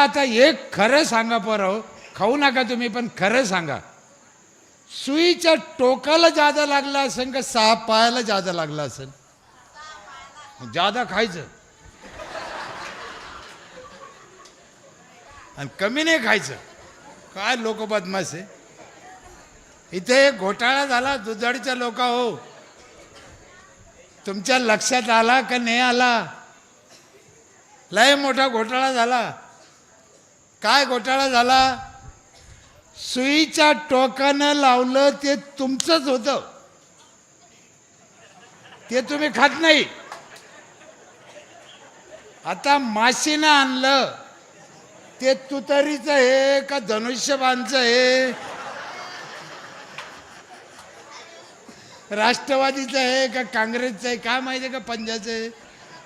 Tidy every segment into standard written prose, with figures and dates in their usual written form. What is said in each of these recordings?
आता एक खरं सांगा पोराव, खाऊ नका तुम्ही पण खरं सांगा, सुईच्या टोकाला जादा लागला असेल का 6 पायाला जादा लागला असेल? जादा खायचं आणि कमी नाही खायचं. काय लोक बदमाश आहे. इथे एक घोटाळा झाला दुधाळीच्या लोका हो, तुमच्या लक्षात आला का नाही आला? लय मोठा घोटाळा झाला. काय घोटाळा झाला? सुईच्या टोकानं लावलं ते तुमचंच होतं, ते तुम्ही खात नाही. आता माशीनं आणलं ते तुतारीचं आहे का धनुष्यबाणचं आहे, राष्ट्रवादीचं आहे का काँग्रेसचं आहे, काय माहिती आहे का पंजाचं आहे,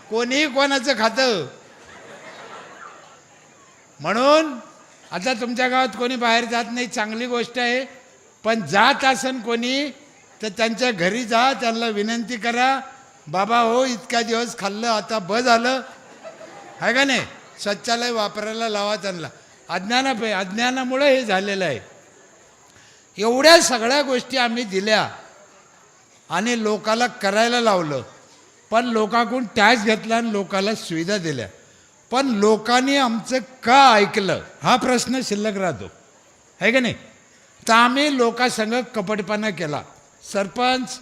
कोणीही कोणाचं खातं. म्हणून आता तुमच्या गावात कोणी बाहेर जात नाही, चांगली गोष्ट आहे. पण जात असन कोणी तर त्यांच्या घरी जा, त्यांना विनंती करा, बाबा हो इतक्या दिवस खाल्लं आता बस झालं आहे का नाही, शौचालय वापरायला लावा त्यांना. अज्ञानामुळे हे झालेलं आहे. एवढ्या सगळ्या गोष्टी आम्ही दिल्या आणि लोकाला करायला लावलं, पण लोकांकडून टॅक्स घेतला आणि लोकाला सुविधा दिल्या, पण लोकांनी आमचं का ऐकलं हा प्रश्न शिल्लक राहतो आहे का नाही. तर आम्ही लोकांसंग कपटपणा केला. सरपंच,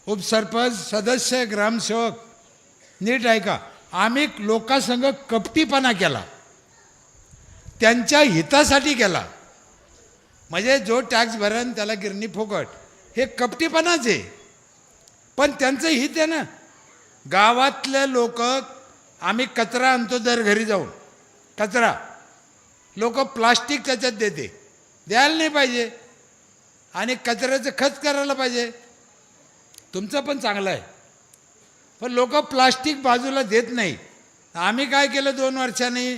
उपसरपंच, सदस्य, ग्रामसेवक नीट ऐका, आम्ही लोकांसंग कपटीपणा केला, त्यांच्या हितासाठी केला. म्हणजे जो टॅक्स भरण त्याला गिरणी फुकट, हे कपटीपणाच आहे. पण त्यांचं हित आहे ना. गावातले लोक, आम्ही कचरा आणतो दर घरी जाऊन, कचरा लोक प्लास्टिक त्याच्यात देते, द्यायला नाही पाहिजे, आणि कचऱ्याचं खत करायला पाहिजे. तुमचं पण चांगलं आहे, पण लोक प्लास्टिक बाजूला देत नाही. आम्ही काय केलं, 2 वर्षांनी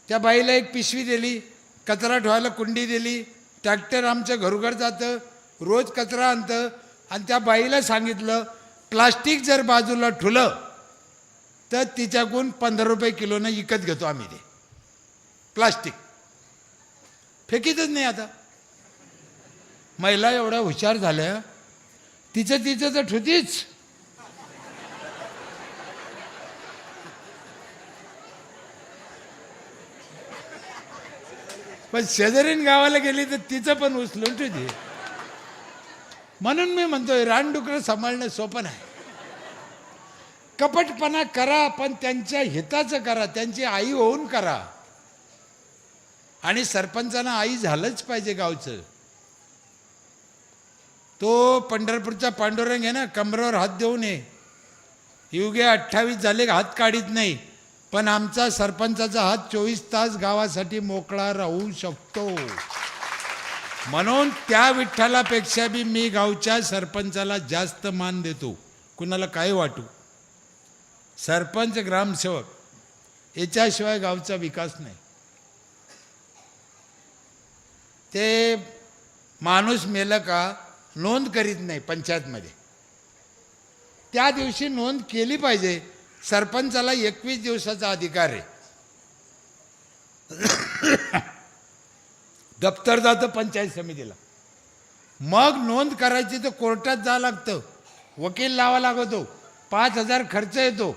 त्या बाईला एक पिशवी दिली, कचरा ठेवायला कुंडी दिली, ट्रॅक्टर आमचं घरोघर जातं, रोज कचरा आणतं. आणि त्या बाईला सांगितलं प्लास्टिक जर बाजूला ठुलं तर तिच्याकडून 15 रुपये किलोनं विकत घेतो आम्ही ते प्लास्टिक, फेकीतच नाही. आता महिला एवढ्या हुशार झाल्या, तिचं तर ठुतीच. पण शेजारीन गावाला गेली तर तिचं पण उचलून ठेवते. म्हणून मी म्हणतोय रानडुकरं सांभाळणं सोपं नाही. कपटपणा करा पण त्यांच्या हिताचं करा, त्यांची आई होऊन करा. आणि सरपंचांना आई झालंच पाहिजे गावचं. तो पंढरपूरचा पांडुरंग आहे ना, कमरेवर हात देऊ नये, युगे 28 झाले हात काढीत नाही, पण आमचा सरपंचाचा हात 24 तास गावासाठी मोकळा राहू शकतो. म्हणून त्या विठ्ठलापेक्षा बी मी गावच्या सरपंचाला जास्त मान देतो. कुणाला काय वाटू, सरपंच, ग्रामसेवक याच्याशिवाय गावचा विकास नाही. ते माणूस मेलं का नोंद करीत नाही पंचायतमध्ये, त्या दिवशी नोंद केली पाहिजे. सरपंचाला 21 दिवसाचा अधिकार आहे. दप्तर जातं पंचायत समितीला, मग नोंद करायची तर कोर्टात जावं लागतं, वकील लावा लागतो, 5,000 खर्च येतो,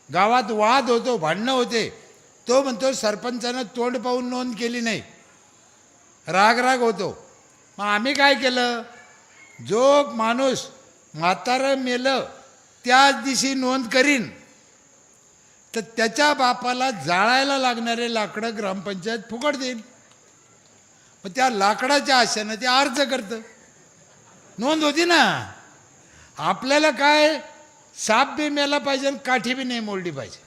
गावात वाद होतो, भांडणं होते. तो म्हणतो सरपंचानं तोंड पाहून नोंद केली नाही, राग होतो. मग आम्ही काय केलं, जो माणूस म्हातारं मेलं त्याच दिवशी नोंद करीन तर त्याच्या बापाला जाळायला लागणारे लाकडं ग्रामपंचायत फुकट देईल. मग त्या लाकडाच्या आशेनं ते अर्ज करतं, नोंद होती ना. आपल्याला काय, साप बी मेला पाहिजे आणि काठी बी नाही मोडली पाहिजे.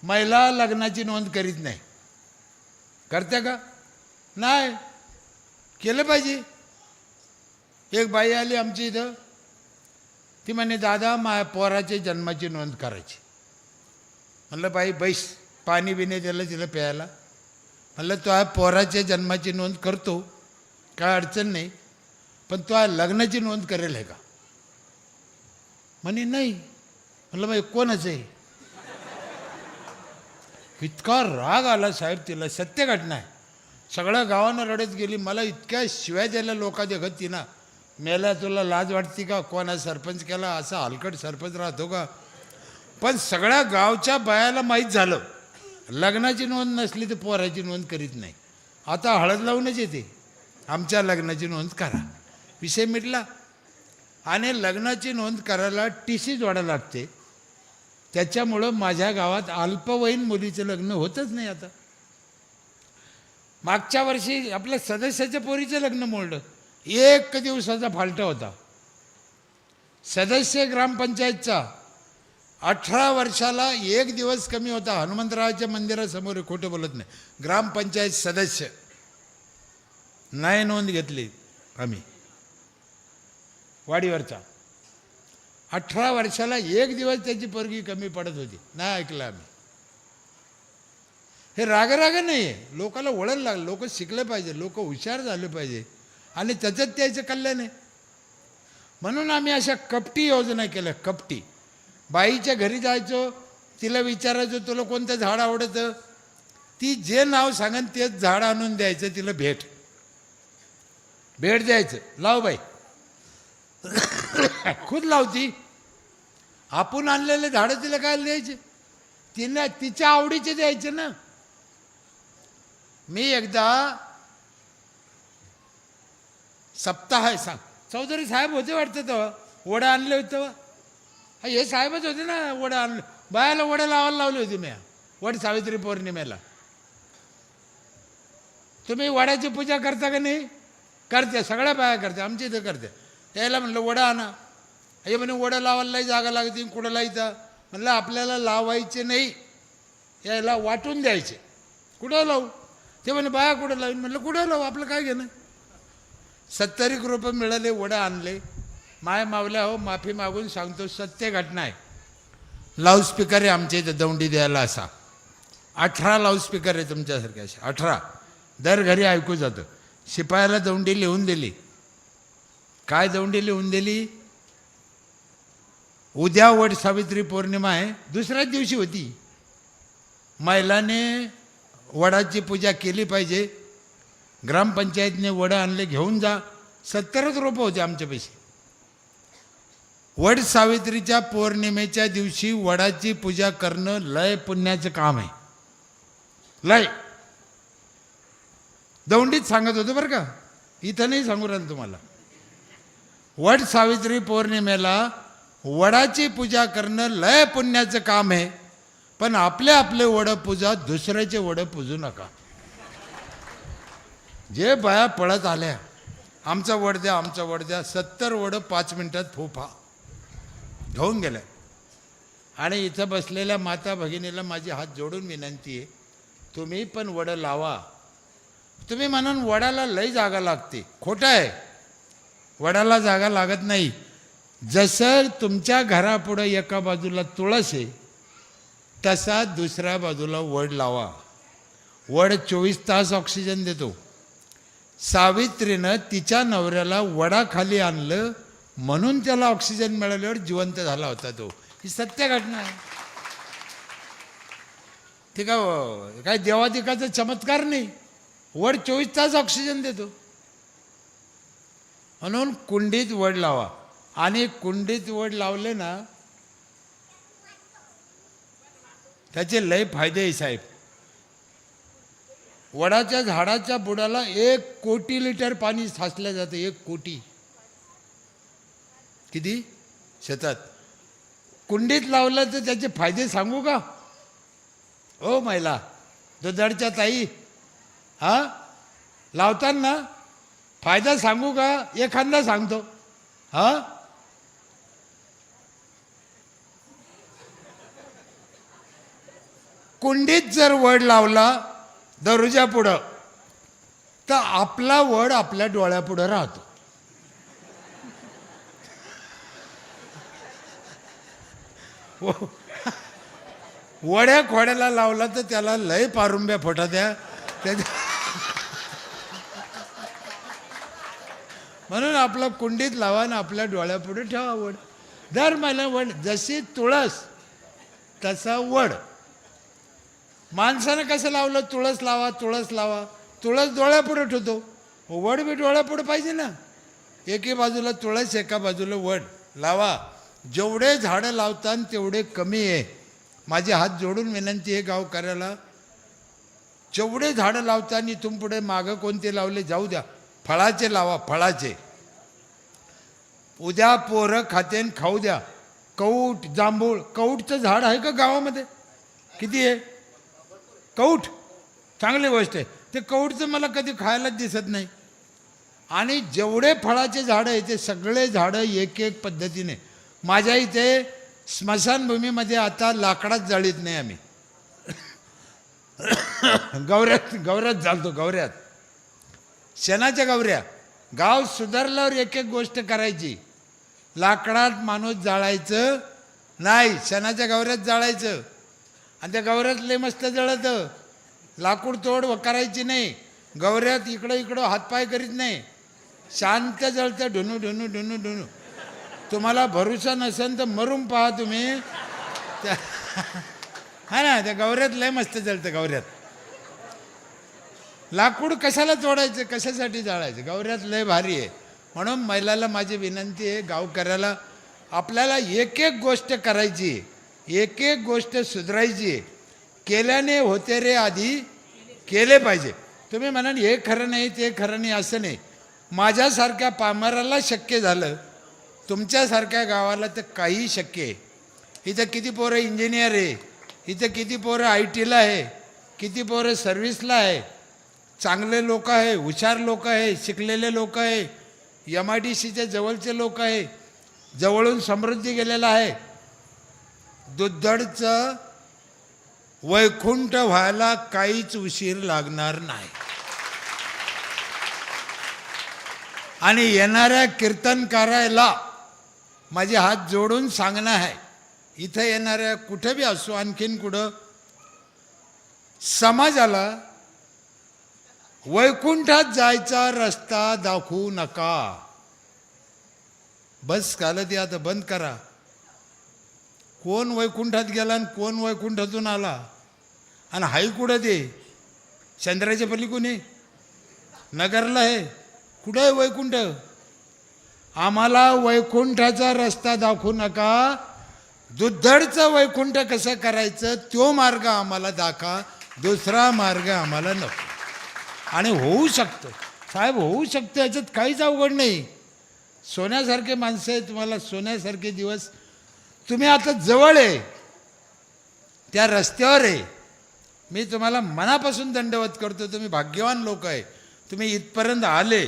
महिला लग्नाची नोंद करीत नाही, करते का? नाही केलं पाहिजे. एक बाई आली आमची इथं, ती म्हणे दादा माझ्या पोराच्या जन्माची नोंद करायची. म्हणलं बाई बैस, पाणी बिणे दिलं तिला प्यायला. म्हणलं तो पोराच्या जन्माची नोंद करतो, काय अडचण नाही, पण तो लग्नाची नोंद करेल आहे का? म्हणे नाही. म्हणलं मग कोणाचं आहे? इतका राग आला साहेब तिला, सत्य घटना आहे. सगळ्या गावानं रडत गेली. मला इतक्या शिवाय द्यायला लोका देखत तिनं, मेला तुला लाज वाटते का, कोणा सरपंच केला, असा हलकट सरपंच राहतो का. पण सगळ्या गावच्या बायाला माहीत झालं लग्नाची नोंद नसली तर पोराची नोंद करीत नाही. आता हळद लावूनच येते, आमच्या लग्नाची नोंद करा, विषय मिटला. आणि लग्नाची नोंद करायला TC जोडा लागते. त्याच्यामुळं माझ्या गावात अल्पवयीन मुलीचं लग्न होतच नाही. आता मागच्या वर्षी आपल्या सदस्याच्या पोरीचं लग्न मोडलं, 1 दिवसाचा फाल्टा होता. सदस्य ग्रामपंचायतचा 18 वर्षाला 1 दिवस कमी होता. हनुमंतरावाच्या मंदिरासमोर, खोटं बोलत नाही, ग्रामपंचायत सदस्य नाही नोंद घेतली आम्ही वाडीवरचा. 18 वर्षाला 1 दिवस त्याची पोरगी कमी पडत होती, नाही ऐकलं आम्ही. हे राग नाही आहे, लोकाला वळण लागलं. लोक शिकले पाहिजे, लोक हुशार झाले पाहिजे, आणि त्याच्यात त्याचं कल्याण आहे. म्हणून आम्ही अशा कपटी योजना केल्या. कपटी बाईच्या घरी जायचो, तिला विचारायचो तुला कोणतं झाड आवडतं, ती जे नाव सांगेन तेच झाड आणून द्यायचं, तिला भेट द्यायचं, लाव बाई. खुद लावती. आपण आणलेले झाडं तिला काय द्यायचे, तिला तिच्या आवडीचे द्यायचे ना. मी एकदा सप्ताह सांग, चौधरी साहेब होते वाटतं तेव्हा, वडं आणले होते तेव्हा. हे साहेबच होते ना, वडं आणलं, बायाला वडं लावायला लावली होती मी, वड सावित्री पौर्णिमेला. तुम्ही वड्याची पूजा करता का नाही? करते, सगळ्या बाया करते, आमच्या इथं करते. यायला म्हणलं वडं आणा, हे म्हणे वडं लावायलाही जागा लागते, कुठं लायचं. म्हणलं आपल्याला लावायचे नाही, यायला वाटून द्यायचे. कुठं लावू? ते म्हणे बाया कुठं लावून. म्हणलं कुठं लावू, आपलं काय घेणं. 70 रुपये मिळाले, वडं आणले. माय मावल्या हो, माफी मागून सांगतो, सत्य घटना आहे. लाऊडस्पीकर आहे आमच्या इथं दौंडी द्यायला असा, 18 लाऊडस्पीकर आहे तुमच्यासारख्या, 18 दर घरी ऐकू जातं. शिपायाला दौंडी लिहून दिली. काय दौंडी लिहून दिली? उद्या वड सावित्री पौर्णिमा आहे, दुसऱ्याच दिवशी होती. महिलाने वडाची पूजा केली पाहिजे, ग्रामपंचायतने वडं आणले, घेऊन जा. 70 रुपये होते आमच्या पैसे. वड सावित्रीच्या पौर्णिमेच्या दिवशी वडाची पूजा करणं लय पुण्याचं काम आहे, लय. दौंडीत सांगत होतो बरं का, इथं नाही सांगू राहिलं तुम्हाला. वड सावित्री पौर्णिमेला वडाची पूजा करणं लय पुण्याचं काम आहे, पण आपले वडं पूजा, दुसऱ्याचे वडं पूजू नका. जे बाया पळत आल्या, आमचा वड द्या, आमचा वड द्या, 70 वडं 5 मिनिटात फोफा घेऊन गेल्या. आणि इथं बसलेल्या माता भगिनीला माझी हात जोडून विनंती आहे, तुम्ही पण वडं लावा. तुम्ही म्हणून वडाला लई जागा लागते, खोटं आहे. वडाला जागा लागत नाही. जसं तुमच्या घरापुढं एका बाजूला तुळस आहे, तसा दुसऱ्या बाजूला वड लावा. वड 24 तास ऑक्सिजन देतो. सावित्रीनं तिच्या नवऱ्याला वडाखाली आणलं, म्हणून त्याला ऑक्सिजन मिळाल्यावर जिवंत झाला होता तो. ही सत्य घटना आहे. ते काय देवादिकाचा चमत्कार नाही. वड 24 तास ऑक्सिजन देतो. म्हणून कुंडीत वड लावा. आणि कुंडीत वड लावले ना, त्याचे लय फायदे आहे साहेब. वडाच्या झाडाच्या बुडाला 1 कोटी लिटर पाणी साचलं जातं. 1 कोटी. किती शेतात. कुंडीत लावलं तर त्याचे फायदे सांगू का ओ महिला दुधाळच्या ताई? हा, लावताना फायदा सांगू का? एखादा सांगतो. हा, कुंडीत जर वड लावला दरवाजा पुढं, तर आपला वड आपल्या डोळ्यापुढं राहतो. वड्या खोड्याला लावला तर त्याला लय पारुंब्या फोटा द्या. म्हणून आपला कुंडीत लावा ना आपल्या डोळ्यापुढे ठेवा वड. दर महिला वड. जशी तुळस तसा वड. माणसानं कसं लावलं, तुळस लावा तुळस लावा, तुळस डोळ्यापुढे ठेवतो, वड बी डोळ्यापुढे पाहिजे ना. एकी बाजूला तुळस एका बाजूला वड लावा. जेवढे झाडं लावतात तेवढे कमी आहे. माझे हात जोडून विनंती आहे गावकऱ्याला, जेवढे झाडं लावतात इथून पुढे मागं कोणते लावले जाऊ द्या, फळाचे लावा, फळाचे. उद्या पोरं खातेन खाऊ द्या. कौट जांभूळ, कौटचं झाड आहे का गावामध्ये? किती आहे कौट? चांगली गोष्ट आहे. ते कौटचं मला कधी खायलाच दिसत नाही. आणि जेवढे फळाचे झाडं आहे ते सगळे झाडं एक एक पद्धतीने. माझ्या इथे स्मशानभूमीमध्ये आता लाकडात जाळीत नाही आम्ही, गवऱ्यात जाळतो, गवऱ्यात, शेणाच्या गवऱ्या. गाव सुधारल्यावर एक एक गोष्ट करायची. लाकडात माणूस जाळायचं नाही, शेणाच्या गवऱ्यात जाळायचं. आणि त्या गवऱ्यात लय मस्त जळतं. लाकूड तोड करायची नाही. गवऱ्यात इकडं इकडं हातपाय करीत नाही, शांत जळतं, ढुनू ढुनू ढुनू ढुनू. तुम्हाला भरोसा नसेल तर मरून पहा तुम्ही. हा ना, त्या गवऱ्यात लय मस्त जळतं. गवऱ्यात लाकूड कशाला तोडायचं, कशासाठी जाळायचं? गवऱ्यात लय भारी आहे. म्हणून महिलाला माझी विनंती आहे, गावकऱ्याला, आपल्याला एक एक गोष्ट करायची, एक एक गोष्ट सुधारायची. केल्याने होते रे, आधी केले पाहिजे. तुम्ही म्हणाल हे खरं नाही ते खरं नाही, असं नाही. माझ्यासारख्या पामराला शक्य झालं, तुमच्यासारख्या गावाला तर काही शक्य आहे. इथं किती पोरं इंजिनियर आहे, इथं किती पोरं ITला आहे, किती पोरं सर्व्हिसला आहे. चांगले लोक आहे, हुशार लोक आहे, शिकलेले लोक आहे, MIDCच्या जवळचे लोक आहे, जवळून समृद्धी गेलेला आहे. दुद्धडचं वैकुंठ व्हायला काहीच उशीर लागणार नाही. आणि येणाऱ्या कीर्तनकाराला माझे हात जोडून सांगणं आहे, इथं येणाऱ्या कुठे बी असो, आणखीन कुठं, समाजाला वैकुंठात जायचा रस्ता दाखवू नका. बस काल ती आता बंद करा. कोण वैकुंठात गेला आणि कोण वैकुंठातून आला, आणि हाय कुठं ते चंद्राच्या पलीकडे नगरला आहे, कुठं आहे वैकुंठ? आम्हाला वैकुंठाचा रस्ता दाखवू नका. दुद्धडचं वैकुंठ कसं करायचं तो मार्ग आम्हाला दाखवा, दुसरा मार्ग आम्हाला नको. आणि होऊ शकतं साहेब, होऊ शकतं, याच्यात काहीच अवघड नाही. सोन्यासारखे माणसं आहे, तुम्हाला सोन्यासारखे दिवस. तुम्ही आता जवळ आहे, त्या रस्त्यावर आहे. मी तुम्हाला मनापासून दंडवत करतो. तुम्ही भाग्यवान लोक आहे, तुम्ही इथपर्यंत आले.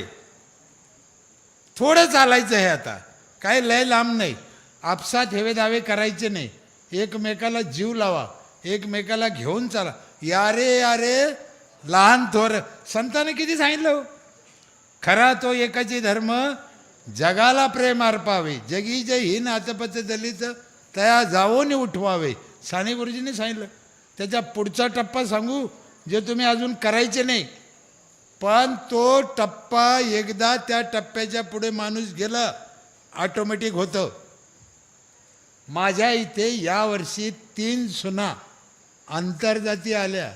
थोडं चालायचं आहे आता, काय लय लांब नाही. आपसात हेवे दावे करायचे नाही. एकमेकाला जीव लावा, एकमेकाला घेऊन चाला. यारे यारे लहान थोर, संतांनी किती सांगितलं, खरा तो एकाची धर्म जगाला प्रेम अर्पावे, जगी जय ही नातपत दलित तया जावोनी उठवावे. साने गुरुजींनी सांगितलं. त्याच्या पुढचा टप्पा सांगू, जे तुम्ही अजून करायचे नाही, पण तो टप्पा एकदा त्या टप्प्याच्या पुढे माणूस गेला ऑटोमॅटिक होतं. माझ्या इथे यावर्षी 3 सुना आंतरजाती आल्या.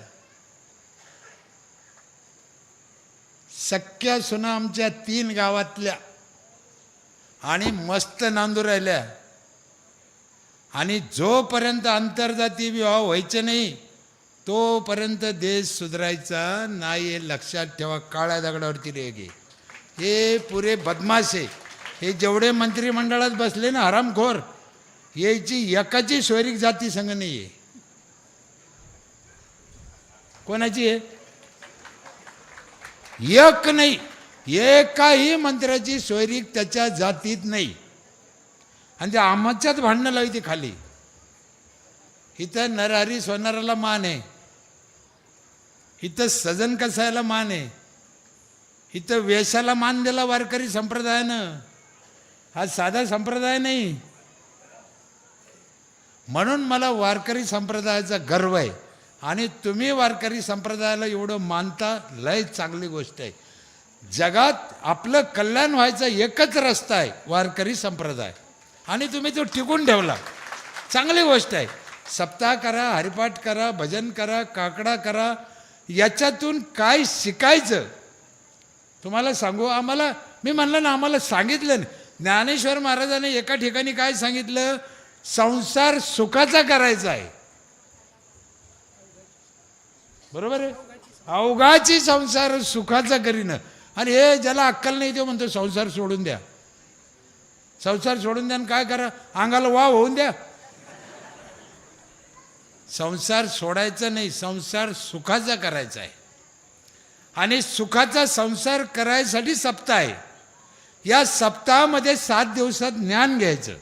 सख्या सुना आमच्या 3 गावातल्या, आणि मस्त नांदू राहिल्या. आणि जोपर्यंत आंतरजाती विवाह व्हायचे नाही तोपर्यंत देश सुधारायचा नाही, हे लक्षात ठेवा. काळ्या दगडावरती रेगे. हे पुरे बदमाश आहे. हे जेवढे मंत्रिमंडळात बसले ना हरामखोर, याची एकाची सोयरीक जाती संघ नाही आहे. कोणाची आहे? एक नाही, एकाही मंत्र्याची सोयरीक त्याच्या जातीत नाही. आणि ते आमच्यात भांडणं लावते खाली. इथं नरहरी सोनाराला मान आहे, इथं सजन कसायला मान आहे, इथं वेशाला मान दिला वारकरी संप्रदायानं. हा साधा संप्रदाय नाही. म्हणून मला वारकरी संप्रदायाचा गर्व आहे. आणि तुम्ही वारकरी संप्रदायाला एवढं मानता, लय चांगली गोष्ट आहे. जगात आपलं कल्याण व्हायचा एकच रस्ता आहे, वारकरी संप्रदाय. आणि तुम्ही तो टिकून ठेवला, चांगली गोष्ट आहे. सप्ताह करा, हरिपाठ करा, भजन करा, काकडा करा. याच्यातून काय शिकायचं तुम्हाला सांगू. आम्हाला मी म्हणलं ना, आम्हाला सांगितलं नाही. ज्ञानेश्वर महाराजांनी एका ठिकाणी काय सांगितलं, संसार सुखाचा करायचा आहे. बरोबर आहे. अवघाची संसार सुखाचा करीन. आणि हे ज्याला अक्कल नाही ते म्हणतो संसार सोडून द्या. संसार सोडून द्या आणि काय करा, अंगाला वाव होऊन द्या. संसार सोडायचा नाही, संसार सुखाचा करायचा आहे. आणि सुखाचा संसार करायसाठी सप्ताह आहे. या सप्ताहामध्ये 7 दिवसात ज्ञान घ्यायचं,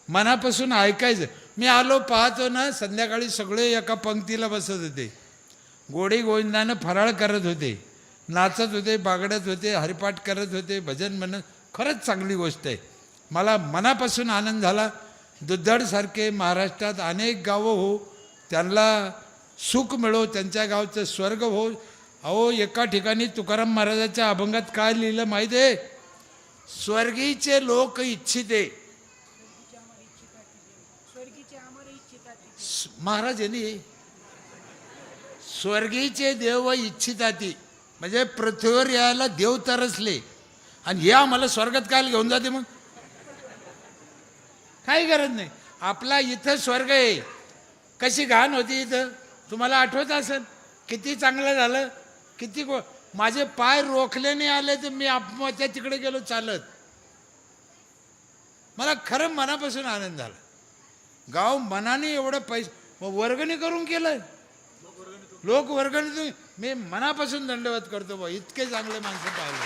मनापासून ऐकायचं. मी आलो पाहतो ना, संध्याकाळी सगळे एका पंक्तीला बसत होते, गोडी गोविंदानं फराळ करत होते, नाचत होते, बागडत होते, हरिपाठ करत होते, भजन म्हणत. खरंच चांगली गोष्ट आहे. मला मनापासून आनंद झाला. दुद्धडसारखे महाराष्ट्रात अनेक गावं हो, त्यांना सुख मिळो, त्यांच्या गावचं स्वर्ग हो. अहो, एका ठिकाणी तुकाराम महाराजाच्या अभंगात काय लिहिलं माहिती आहे, स्वर्गीचे लोक इच्छिते. महाराज यांनी स्वर्गीचे देव इच्छिताती, म्हणजे पृथ्वीवर यायला देव तरसले आणि हे आम्हाला स्वर्गात काय घेऊन जाते. मग काही गरज नाही. आपला इथं स्वर्ग आहे. कशी घाण होती इथं, तुम्हाला आठवत असेल. किती चांगलं झालं, किती माझे पाय रोखले नाही आले तर मी आत्महत्या तिकडे गेलो चालत. मला खरं मनापासून आनंद झाला. गाव मनाने एवढं पैसे वर्गणी करून केलं, लोक वर्गणी. मी मनापासून दंडवत करतो बा, इतके चांगले माणसं पाहिले.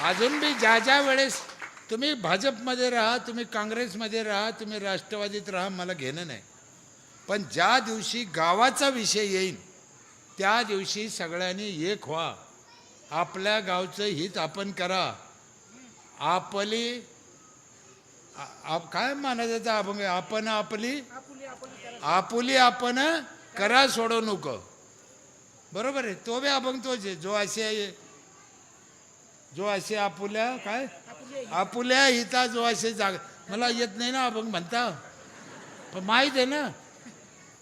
अजून बी ज्या ज्या वेळेस तुम्ही भाजपमध्ये राहा, तुम्ही काँग्रेसमध्ये राहा, तुम्ही राष्ट्रवादीत राहा, मला घेणं नाही. पण ज्या दिवशी गावाचा विषय येईल त्या दिवशी सगळ्यांनी एक व्हा. आपल्या गावचं हित आपण करा. आपली काय म्हणायचं अभंग, आपण आपली आपुली आपण करा सोडू नको. बरोबर आहे. तो बी अभंग तोच आहे, जो असे आपुल्या काय आपुल्या हिता जो असे जाग. मला येत नाही ना अभंग म्हणता, पण माहीत आहे ना.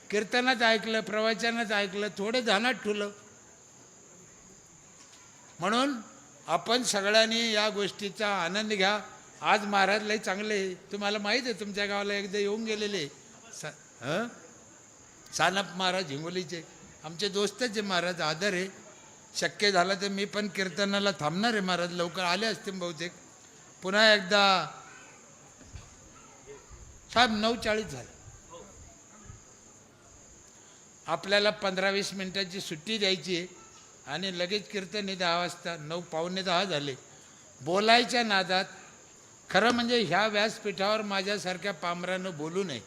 कीर्तनात ऐकलं, प्रवचनात ऐकलं, थोडं ध्यानात ठेवलं. म्हणून आपण सगळ्यांनी या गोष्टीचा आनंद घ्या. आज महाराज लय चांगले, तुम्हाला माहीत आहे, तुमच्या गावाला एकदा येऊन गेलेले सानप महाराज हिंगोलीचे, आमचे दोस्तच आहे महाराज. आदर आहे. शक्य झालं तर मी पण कीर्तनाला थांबणार आहे. महाराज लवकर आले असतील बहुतेक. पुन्हा एकदा साहेब 9:40 झाले. आपल्याला 15-20 मिनिटाची सुट्टी द्यायची आहे आणि लगेच कीर्तन 10 वाजता. 9 पावणे 10 झाले. बोलायच्या नादात, खरं म्हणजे ह्या व्यासपीठावर माझ्यासारख्या पामरानं बोलू नये.